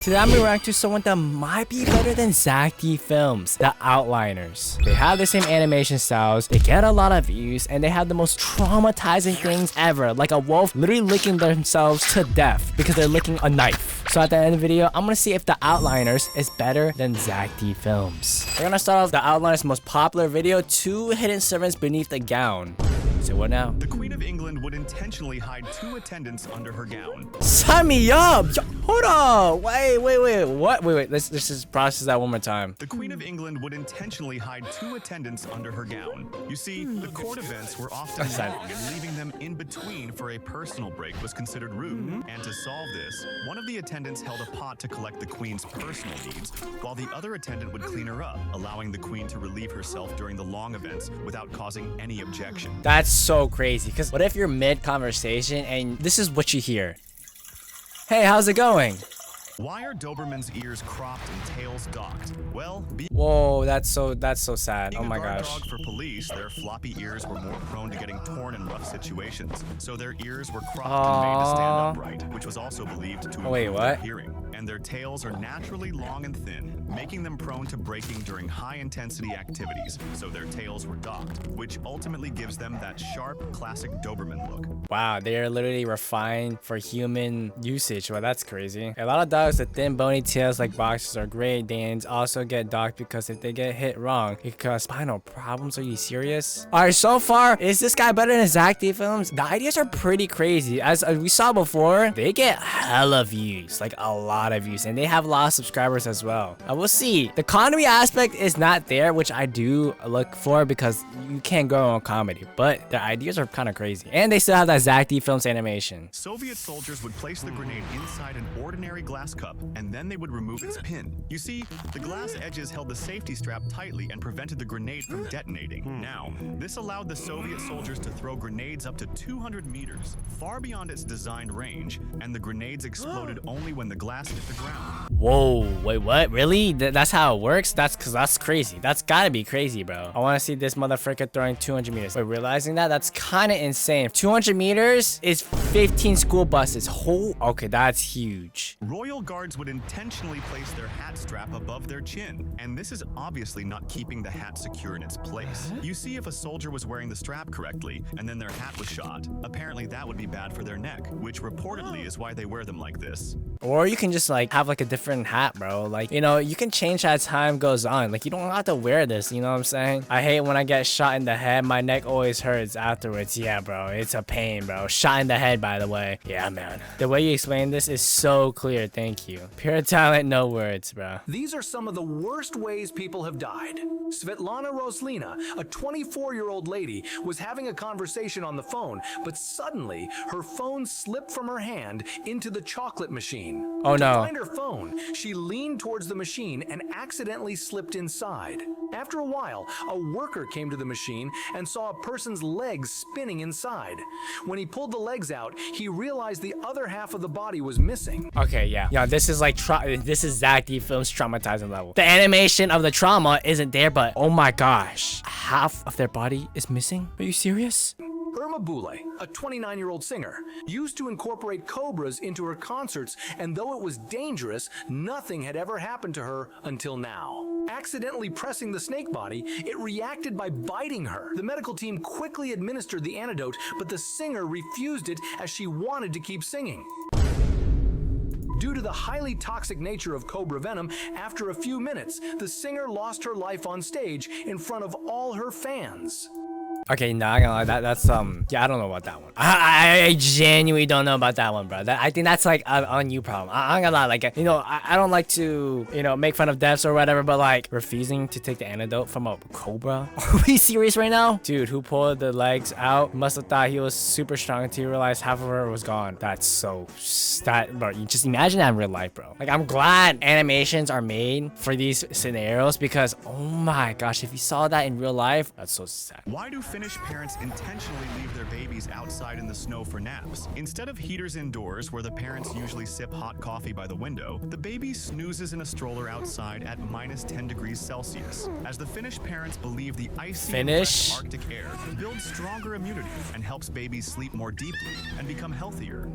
Today I'm gonna react to someone that might be better than ZachD Films, The Outliners. They have the same animation styles, they get a lot of views, and they have the most traumatizing things ever, like a wolf literally licking themselves to death because they're licking a knife. So at the end of the video, I'm gonna see if The Outliners is better than ZachD Films. We're gonna start off The Outliners' most popular video, 2 hidden servants beneath the gown. So what now? The Queen of England would intentionally hide 2 attendants under her gown. Sign me up! Yo, hold on! Wait, what? Wait, let's just process that one more time. The Queen of England would intentionally hide 2 attendants under her gown. You see, the court events were often long, and leaving them in between for a personal break was considered rude. And to solve this, one of the attendants held a pot to collect the Queen's personal needs, while the other attendant would clean her up, allowing the Queen to relieve herself during the long events without causing any objection. That's so crazy, because what if you're mid-conversation and this is what you hear? Hey, how's it going? Why are Dobermans' ears cropped and tails docked? Well, Whoa, that's so sad. Oh my being a guard gosh. dog for police, their floppy ears were more prone to getting torn in rough situations, so their ears were cropped and made to stand upright, which was also believed to improve their hearing. And their tails are naturally long and thin, making them prone to breaking during high-intensity activities, so their tails were docked, which ultimately gives them that sharp, classic Doberman look. Wow, they are literally refined for human usage. Well, that's crazy. A lot of dogs with thin bony tails like boxers are great Danes also get docked because if they get hit wrong, it could cause spinal problems. Are you serious? Alright, so far, is this guy better than ZachD Films? The ideas are pretty crazy. As we saw before, they get hella views, like a lot of views, and they have a lot of subscribers as well. We'll see. The comedy aspect is not there, which I do look for because you can't go on comedy, but the ideas are kind of crazy. And they still have that ZachD Films animation. Soviet soldiers would place the grenade inside an ordinary glass cup, and then they would remove its pin. You see, the glass edges held the safety strap tightly and prevented the grenade from detonating. Now, this allowed the Soviet soldiers to throw grenades up to 200 meters, far beyond its designed range, and the grenades exploded only when the glass hit the ground. Whoa, wait, what? Really? That's how it works? That's crazy. That's gotta be crazy, bro. I want to see this motherfucker throwing 200 meters. Wait, realizing that's kind of insane. 200 meters is 15 school buses. Okay, that's huge. Royal guards would intentionally place their hat strap above their chin, and this is obviously not keeping the hat secure in its place. You see, if a soldier was wearing the strap correctly, and then their hat was shot, apparently that would be bad for their neck, which reportedly is why they wear them like this. Or you can just like have like a different hat, bro. Like, you know, you can change as time goes on. Like, you don't have to wear this, you know what I'm saying? I hate when I get shot in the head. My neck always hurts afterwards. Yeah, bro, it's a pain, bro. Shot in the head, by the way. Yeah, man. The way you explain this is so clear. Thank you. Pure talent, no words, bro. These are some of the worst ways people have died. Svetlana Roslina, a 24-year-old lady, was having a conversation on the phone, but suddenly her phone slipped from her hand into the chocolate machine. Oh no. To find her phone, she leaned towards the machine and accidentally slipped inside. After a while, a worker came to the machine and saw a person's legs spinning inside. When he pulled the legs out, he realized the other half of the body was missing. Okay, yeah. Yeah, this is like, this is ZachD Films traumatizing level. The animation of the trauma isn't there, but oh my gosh. Half of their body is missing? Are you serious? Irma Boule, a 29-year-old singer, used to incorporate cobras into her concerts, and though it was dangerous, nothing had ever happened to her until now. Accidentally pressing the snake body, it reacted by biting her. The medical team quickly administered the antidote, but the singer refused it as she wanted to keep singing. Due to the highly toxic nature of cobra venom, after a few minutes, the singer lost her life on stage in front of all her fans. Okay, nah, I'm gonna lie, that's yeah, I don't know about that one. I genuinely don't know about that one, bro. I think that's like on you problem. I'm gonna lie, like, you know, I don't like to, you know, make fun of deaths or whatever, but like refusing to take the antidote from a cobra. Are we serious right now? Dude, who pulled the legs out must have thought he was super strong until he realized half of her was gone. That's bro, you just imagine that in real life, bro. Like, I'm glad animations are made for these scenarios because, oh my gosh, if you saw that in real life, that's so sad. Why do Finnish parents intentionally leave their babies outside in the snow for naps. Instead of heaters indoors where the parents usually sip hot coffee by the window, the baby snoozes in a stroller outside at -10 degrees Celsius, as the Finnish parents believe the icy fresh Arctic air builds stronger immunity and helps babies sleep more deeply and become healthier.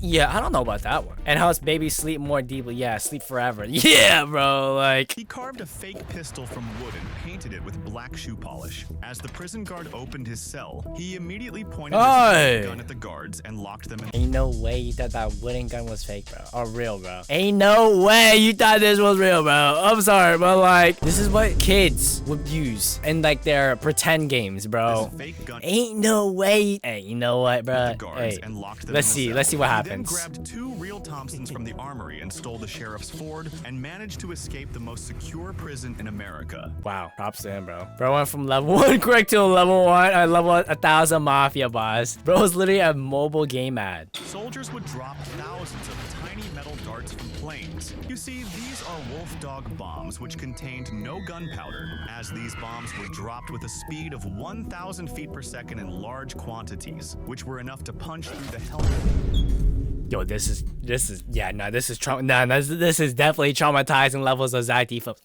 Yeah, I don't know about that one. And helps babies sleep more deeply. Yeah, sleep forever. Yeah, bro, like. He carved a fake pistol from wood and painted it with black shoe polish. As the prison guard opened his cell, he immediately pointed his gun at the guards and locked them in. Ain't no way you thought that wooden gun was fake, bro. Or real, bro. Ain't no way you thought this was real, bro. I'm sorry, but like, this is what kids would use in like their pretend games, bro. This fake gun Ain't no way. Hey, you know what, bro? the guards Hey, and locked them let's in the see. Let's see what cell. happens. He then grabbed 2 real Thompsons from the armory and stole the sheriff's Ford and managed to escape the most secure prison in America. Wow, props to him, bro. Bro went from level 1 quick to level 1000 mafia boss. Bro was literally a mobile game ad. Soldiers would drop thousands of tiny metal darts from planes. You see, these are Wolf Dog bombs, which contained no gunpowder, as these bombs were dropped with a speed of 1,000 feet per second in large quantities, which were enough to punch through the helmet. Yo, this is definitely traumatizing levels of Zach Defense.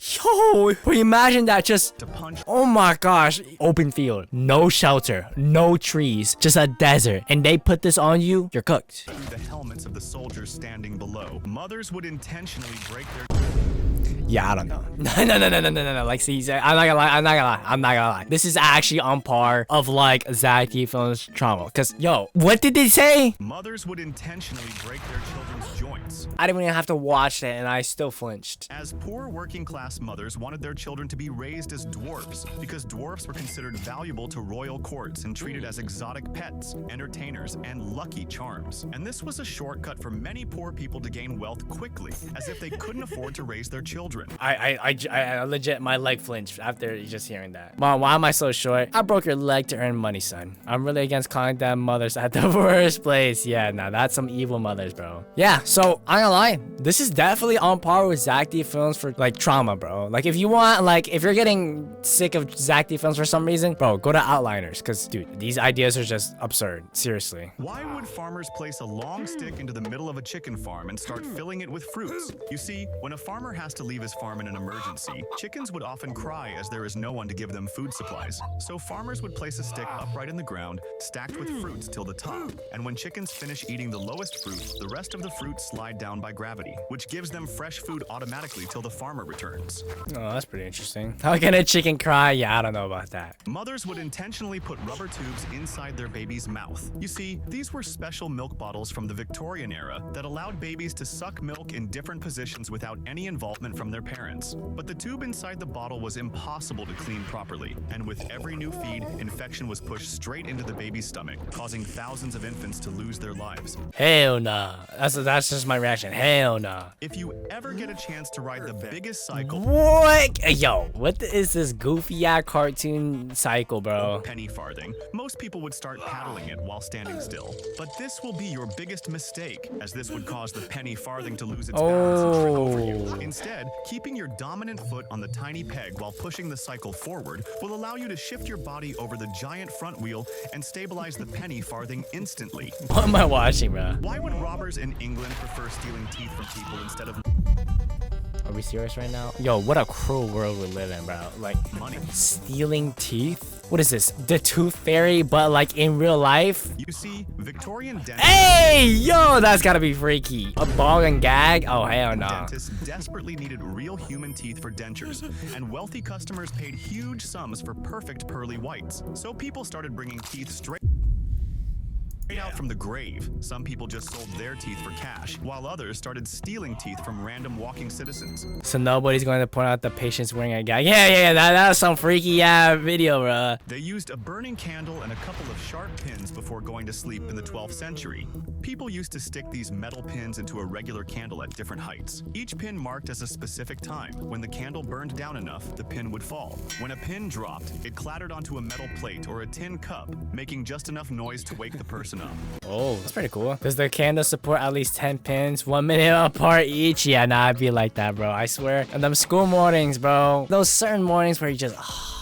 Yo, can you imagine that? Just To punch oh my gosh, open field, no shelter, no trees, just a desert, and they put this on you, you're cooked. through the helmets of the soldiers standing below. Mothers would intentionally break their Yeah, I don't know. No. Like, see, I'm not gonna lie. This is actually on par of like Zach Defense trauma. Cause yo, what did they say? Mothers would intentionally break their children's joints. I didn't even have to watch that, and I still flinched. As poor working class mothers wanted their children to be raised as dwarfs because dwarfs were considered valuable to royal courts and treated as exotic pets, entertainers, and lucky charms. And this was a shortcut for many poor people to gain wealth quickly, as if they couldn't afford to raise their children. I legit, my leg flinched after just hearing that. Mom, why am I so short? I broke your leg to earn money, son. I'm really against calling them mothers at the first place. Yeah, nah, that's some evil mothers, bro. Yeah, so I'm gonna lie. This is definitely on par with Zach D films for like trauma, bro. Like if you want, like if you're getting sick of Zach D films for some reason, bro, go to Outliners. Cause dude, these ideas are just absurd. Seriously. Why would farmers place a long stick into the middle of a chicken farm and start filling it with fruits? You see, when a farmer has to leave his farm in an emergency, chickens would often cry as there is no one to give them food supplies. So farmers would place a stick upright in the ground, stacked with fruits till the top. And when chickens finish eating the lowest fruit, the rest of the fruit slide down by gravity, which gives them fresh food automatically till the farmer returns. Oh, that's pretty interesting. How can a chicken cry? Yeah, I don't know about that. Mothers would intentionally put rubber tubes inside their baby's mouth. You see, these were special milk bottles from the Victorian era that allowed babies to suck milk in different positions without any involvement from their parents. But the tube inside the bottle was impossible to clean properly, and with every new feed, infection was pushed straight into the baby's stomach, causing thousands of infants to lose their lives. Hell nah. That's just my reaction. Hell nah. If you ever get a chance to ride the biggest cycle, What? Yo, what is this goofy ass cartoon cycle, bro? penny farthing, most people would start paddling it while standing still. But this will be your biggest mistake, as this would cause the penny farthing to lose its balance and trip over you. Instead, keeping your dominant foot on the tiny peg while pushing the cycle forward will allow you to shift your body over the giant front wheel and stabilize the penny farthing instantly. What am I watching, bro? Why would robbers in England prefer stealing teeth from people instead of Are we serious right now? Yo, what a cruel world we live in, bro. Like, money? stealing teeth? What is this? The Tooth Fairy, but like in real life? You see, Victorian dentists Hey, yo, that's gotta be freaky. A ball and gag? Oh, hell no. Dentists desperately needed real human teeth for dentures, and wealthy customers paid huge sums for perfect pearly whites. So people started bringing teeth straight out from the grave. Some people just sold their teeth for cash, while others started stealing teeth from random walking citizens. So nobody's going to point out the patient's wearing a gag. Yeah, that was some freaky video, bro. They used a burning candle and a couple of sharp pins before going to sleep in the 12th century. People used to stick these metal pins into a regular candle at different heights. Each pin marked as a specific time. When the candle burned down enough, the pin would fall. When a pin dropped, it clattered onto a metal plate or a tin cup, making just enough noise to wake the person up. Oh, that's pretty cool. Does the candle support at least 10 pins, 1 minute apart each? Yeah, nah, I'd be like that, bro. I swear. And them school mornings, bro. Those certain mornings where you just,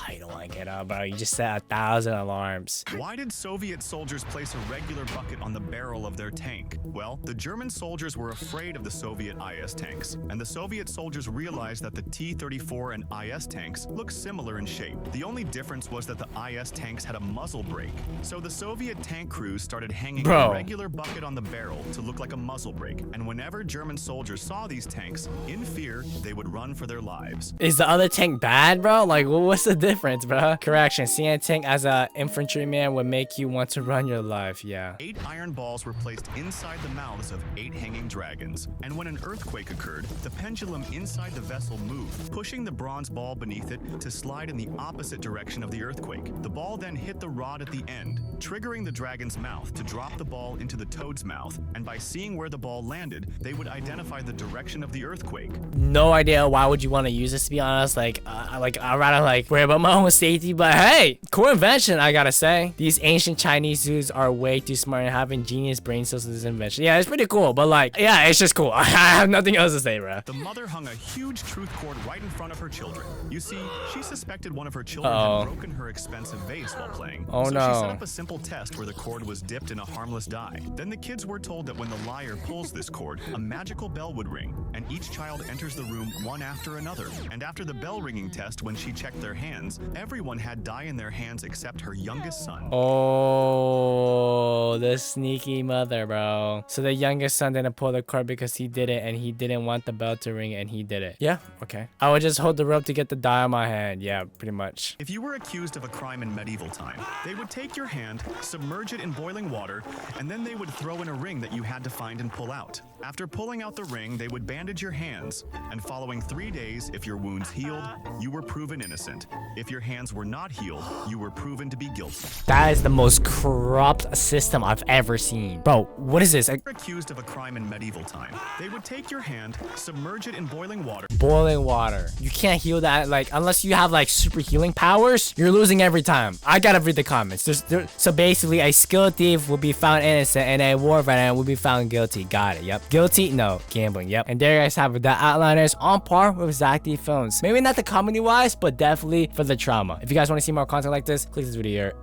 I don't want to You know, bro, you just set 1,000 alarms. Why did Soviet soldiers place a regular bucket on the barrel of their tank? Well, the German soldiers were afraid of the Soviet IS tanks, and the Soviet soldiers realized that the T-34 and IS tanks looked similar in shape. The only difference was that the IS tanks had a muzzle brake. So the Soviet tank crews started hanging a regular bucket on the barrel to look like a muzzle brake, and whenever German soldiers saw these tanks, in fear, they would run for their lives. Is the other tank bad, bro? Like, what's the difference, bro? Correction, seeing a tank as a infantryman would make you want to run your life, yeah. 8 iron balls were placed inside the mouths of 8 hanging dragons, and when an earthquake occurred, the pendulum inside the vessel moved, pushing the bronze ball beneath it to slide in the opposite direction of the earthquake. The ball then hit the rod at the end, triggering the dragon's mouth to drop the ball into the toad's mouth, and by seeing where the ball landed, they would identify the direction of the earthquake. No idea why would you want to use this, to be honest. Like I'd rather like worry about my own safety, but hey, cool invention, I gotta say. These ancient Chinese dudes are way too smart and having genius brain cells with this invention. Yeah, it's pretty cool, but like, yeah, it's just cool. I have nothing else to say, bro. The mother hung a huge truth cord right in front of her children. You see, she suspected one of her children had broken her expensive vase while playing. Oh so no. She set up a simple test where the cord was dipped in a harmless dye. Then the kids were told that when the liar pulls this cord, a magical bell would ring, and each child enters the room one after another. And after the bell ringing test, when she checked their hands, everyone had dye in their hands except her youngest son. Oh, the sneaky mother, bro. So the youngest son didn't pull the cord because he did it, and he didn't want the bell to ring, and he did it. Yeah, okay. I would just hold the rope to get the dye on my hand. Yeah, pretty much. If you were accused of a crime in medieval time, they would take your hand, submerge it in boiling water, and then they would throw in a ring that you had to find and pull out. After pulling out the ring, they would bandage your hands, and following 3 days, if your wounds healed, you were proven innocent. If your hands were not healed, you were proven to be guilty. That is the most corrupt system I've ever seen. Bro, what is this? Accused of a crime in medieval time, they would take your hand, submerge it in boiling water. Boiling water. You can't heal that, like, unless you have like super healing powers. You're losing every time. I gotta read the comments. So basically, a skilled thief will be found innocent, and a war veteran will be found guilty. Got it. Yep. Guilty? No. Gambling. Yep. And there you guys have it. The Outliners on par with Zack D Films. Maybe not the comedy wise, but definitely for the trauma. If you guys want to see more content like this, click this video here.